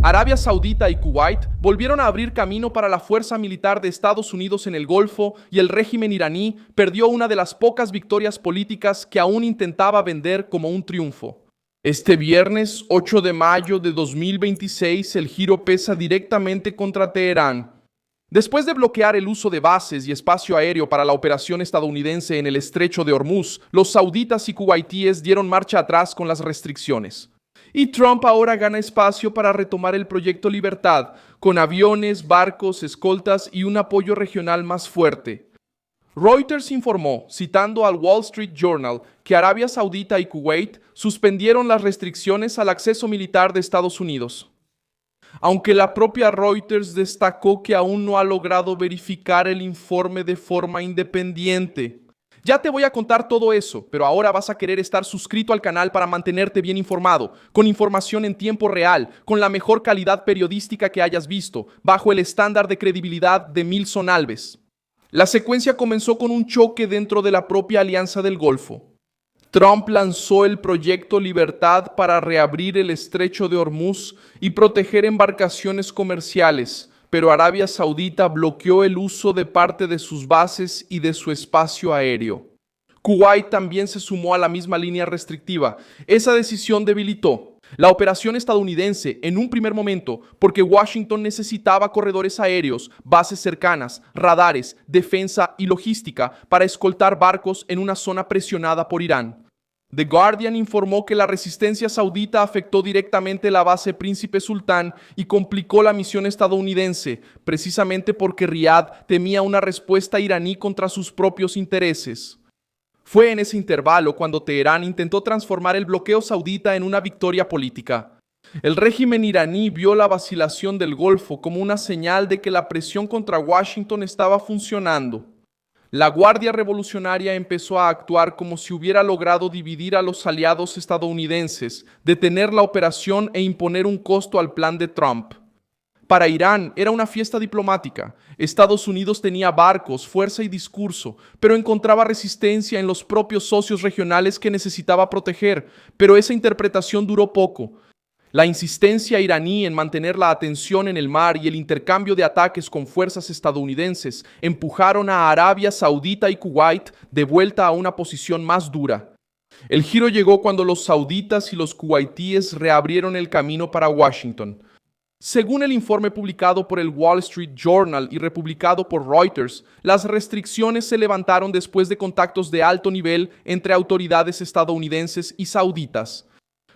Arabia Saudita y Kuwait volvieron a abrir camino para la fuerza militar de Estados Unidos en el Golfo y el régimen iraní perdió una de las pocas victorias políticas que aún intentaba vender como un triunfo. Este viernes 8 de mayo de 2026 el giro pesa directamente contra Teherán. Después de bloquear el uso de bases y espacio aéreo para la operación estadounidense en el estrecho de Hormuz, los sauditas y kuwaitíes dieron marcha atrás con las restricciones. Y Trump ahora gana espacio para retomar el proyecto Libertad, con aviones, barcos, escoltas y un apoyo regional más fuerte. Reuters informó, citando al Wall Street Journal, que Arabia Saudita y Kuwait suspendieron las restricciones al acceso militar de Estados Unidos. Aunque la propia Reuters destacó que aún no ha logrado verificar el informe de forma independiente. Ya te voy a contar todo eso, pero ahora vas a querer estar suscrito al canal para mantenerte bien informado, con información en tiempo real, con la mejor calidad periodística que hayas visto, bajo el estándar de credibilidad de Milson Alves. La secuencia comenzó con un choque dentro de la propia Alianza del Golfo. Trump lanzó el proyecto Libertad para reabrir el estrecho de Hormuz y proteger embarcaciones comerciales, pero Arabia Saudita bloqueó el uso de parte de sus bases y de su espacio aéreo. Kuwait también se sumó a la misma línea restrictiva. Esa decisión debilitó la operación estadounidense en un primer momento porque Washington necesitaba corredores aéreos, bases cercanas, radares, defensa y logística para escoltar barcos en una zona presionada por Irán. The Guardian informó que la resistencia saudita afectó directamente la base Príncipe Sultán y complicó la misión estadounidense, precisamente porque Riad temía una respuesta iraní contra sus propios intereses. Fue en ese intervalo cuando Teherán intentó transformar el bloqueo saudita en una victoria política. El régimen iraní vio la vacilación del Golfo como una señal de que la presión contra Washington estaba funcionando. La Guardia Revolucionaria empezó a actuar como si hubiera logrado dividir a los aliados estadounidenses, detener la operación e imponer un costo al plan de Trump. Para Irán era una fiesta diplomática. Estados Unidos tenía barcos, fuerza y discurso, pero encontraba resistencia en los propios socios regionales que necesitaba proteger, pero esa interpretación duró poco. La insistencia iraní en mantener la atención en el mar y el intercambio de ataques con fuerzas estadounidenses empujaron a Arabia Saudita y Kuwait de vuelta a una posición más dura. El giro llegó cuando los sauditas y los kuwaitíes reabrieron el camino para Washington. Según el informe publicado por el Wall Street Journal y republicado por Reuters, las restricciones se levantaron después de contactos de alto nivel entre autoridades estadounidenses y sauditas.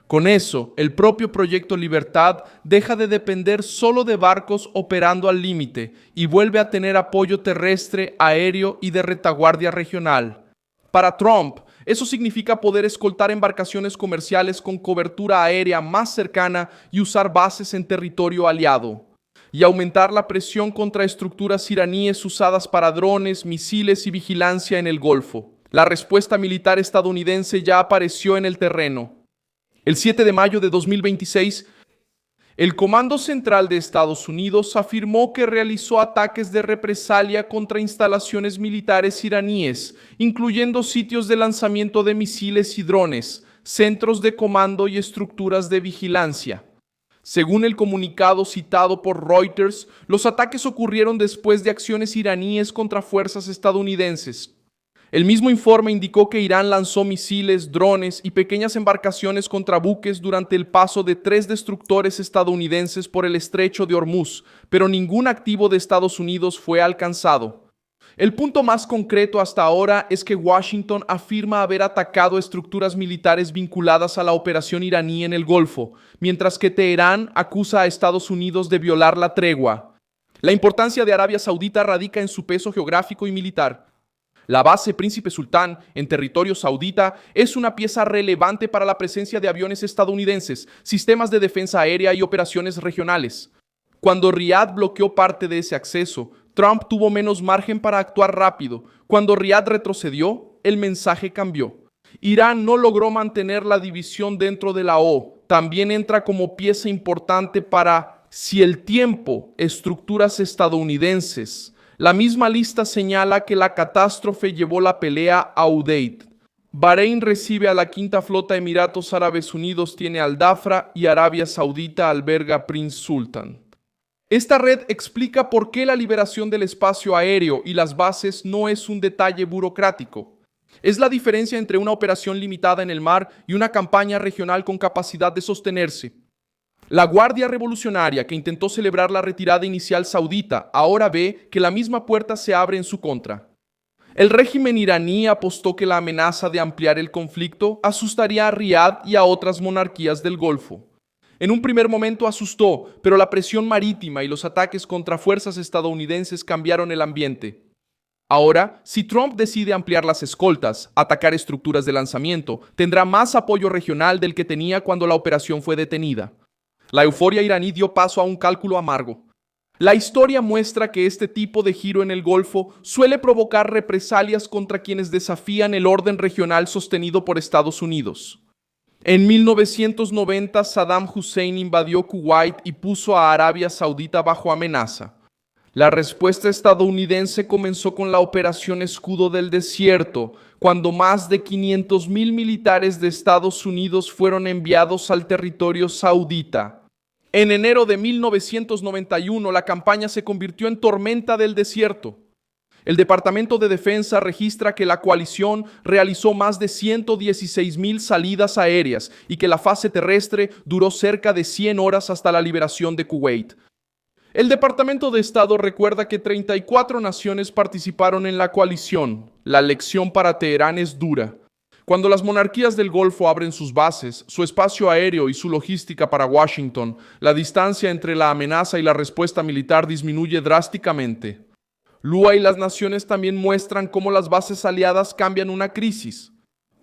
Con eso, el propio proyecto Libertad deja de depender solo de barcos operando al límite y vuelve a tener apoyo terrestre, aéreo y de retaguardia regional. Para Trump, eso significa poder escoltar embarcaciones comerciales con cobertura aérea más cercana y usar bases en territorio aliado, y aumentar la presión contra estructuras iraníes usadas para drones, misiles y vigilancia en el Golfo. La respuesta militar estadounidense ya apareció en el terreno. El 7 de mayo de 2026, el Comando Central de Estados Unidos afirmó que realizó ataques de represalia contra instalaciones militares iraníes, incluyendo sitios de lanzamiento de misiles y drones, centros de comando y estructuras de vigilancia. Según el comunicado citado por Reuters, los ataques ocurrieron después de acciones iraníes contra fuerzas estadounidenses. El mismo informe indicó que Irán lanzó misiles, drones y pequeñas embarcaciones contra buques durante el paso de 3 destructores estadounidenses por el estrecho de Hormuz, pero ningún activo de Estados Unidos fue alcanzado. El punto más concreto hasta ahora es que Washington afirma haber atacado estructuras militares vinculadas a la operación iraní en el Golfo, mientras que Teherán acusa a Estados Unidos de violar la tregua. La importancia de Arabia Saudita radica en su peso geográfico y militar. La base Príncipe Sultán, en territorio saudita, es una pieza relevante para la presencia de aviones estadounidenses, sistemas de defensa aérea y operaciones regionales. Cuando Riad bloqueó parte de ese acceso, Trump tuvo menos margen para actuar rápido. Cuando Riad retrocedió, el mensaje cambió. Irán no logró mantener la división dentro de la O. También entra como pieza importante para, si el tiempo, estructuras estadounidenses. La misma lista señala que la catástrofe llevó la pelea a Udeid. Bahrein recibe a la quinta flota, Emiratos Árabes Unidos tiene al Dafra y Arabia Saudita alberga Prince Sultan. Esta red explica por qué la liberación del espacio aéreo y las bases no es un detalle burocrático. Es la diferencia entre una operación limitada en el mar y una campaña regional con capacidad de sostenerse. La Guardia Revolucionaria, que intentó celebrar la retirada inicial saudita, ahora ve que la misma puerta se abre en su contra. El régimen iraní apostó que la amenaza de ampliar el conflicto asustaría a Riad y a otras monarquías del Golfo. En un primer momento asustó, pero la presión marítima y los ataques contra fuerzas estadounidenses cambiaron el ambiente. Ahora, si Trump decide ampliar las escoltas, atacar estructuras de lanzamiento, tendrá más apoyo regional del que tenía cuando la operación fue detenida. La euforia iraní dio paso a un cálculo amargo. La historia muestra que este tipo de giro en el Golfo suele provocar represalias contra quienes desafían el orden regional sostenido por Estados Unidos. En 1990, Saddam Hussein invadió Kuwait y puso a Arabia Saudita bajo amenaza. La respuesta estadounidense comenzó con la Operación Escudo del Desierto, cuando más de 500,000 militares de Estados Unidos fueron enviados al territorio saudita. En enero de 1991, la campaña se convirtió en tormenta del desierto. El Departamento de Defensa registra que la coalición realizó más de 116,000 salidas aéreas y que la fase terrestre duró cerca de 100 horas hasta la liberación de Kuwait. El Departamento de Estado recuerda que 34 naciones participaron en la coalición. La lección para Teherán es dura. Cuando las monarquías del Golfo abren sus bases, su espacio aéreo y su logística para Washington, la distancia entre la amenaza y la respuesta militar disminuye drásticamente. Lua y las naciones también muestran cómo las bases aliadas cambian una crisis.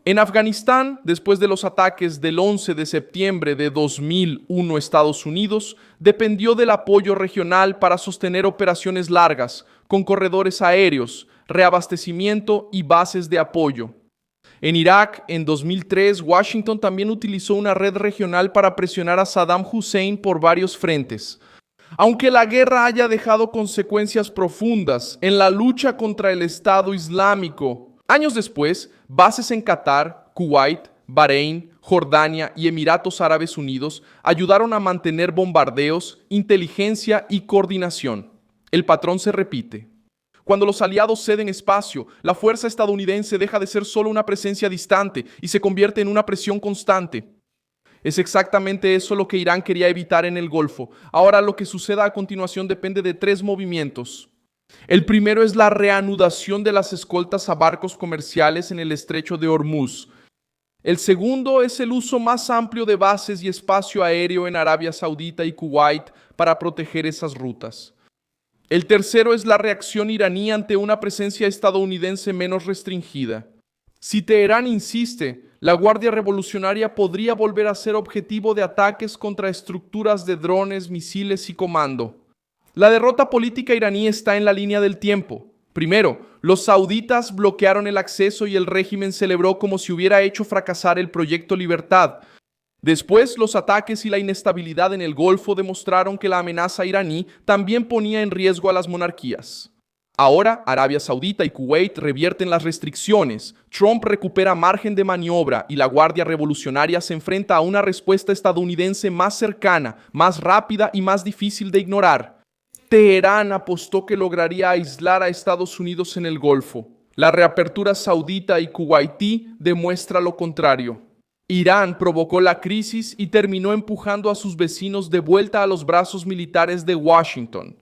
En Afganistán, después de los ataques del 11 de septiembre de 2001, Estados Unidos dependió del apoyo regional para sostener operaciones largas, con corredores aéreos, reabastecimiento y bases de apoyo. En Irak, en 2003, Washington también utilizó una red regional para presionar a Saddam Hussein por varios frentes. Aunque la guerra haya dejado consecuencias profundas en la lucha contra el Estado Islámico, años después, bases en Qatar, Kuwait, Bahrein, Jordania y Emiratos Árabes Unidos ayudaron a mantener bombardeos, inteligencia y coordinación. El patrón se repite. Cuando los aliados ceden espacio, la fuerza estadounidense deja de ser solo una presencia distante y se convierte en una presión constante. Es exactamente eso lo que Irán quería evitar en el Golfo. Ahora lo que suceda a continuación depende de 3 movimientos. El primero es la reanudación de las escoltas a barcos comerciales en el estrecho de Hormuz. El segundo es el uso más amplio de bases y espacio aéreo en Arabia Saudita y Kuwait para proteger esas rutas. El tercero es la reacción iraní ante una presencia estadounidense menos restringida. Si Teherán insiste, la Guardia Revolucionaria podría volver a ser objetivo de ataques contra estructuras de drones, misiles y comando. La derrota política iraní está en la línea del tiempo. Primero, los sauditas bloquearon el acceso y el régimen celebró como si hubiera hecho fracasar el proyecto Libertad. Después, los ataques y la inestabilidad en el Golfo demostraron que la amenaza iraní también ponía en riesgo a las monarquías. Ahora, Arabia Saudita y Kuwait revierten las restricciones, Trump recupera margen de maniobra y la Guardia Revolucionaria se enfrenta a una respuesta estadounidense más cercana, más rápida y más difícil de ignorar. Teherán apostó que lograría aislar a Estados Unidos en el Golfo. La reapertura saudita y kuwaití demuestra lo contrario. Irán provocó la crisis y terminó empujando a sus vecinos de vuelta a los brazos militares de Washington.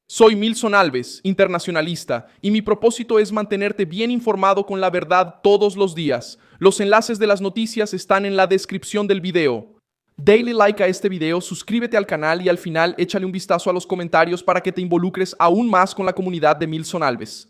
Soy Milson Alves, internacionalista, y mi propósito es mantenerte bien informado con la verdad todos los días. Los enlaces de las noticias están en la descripción del video. Dale like a este video, suscríbete al canal y al final échale un vistazo a los comentarios para que te involucres aún más con la comunidad de Milson Alves.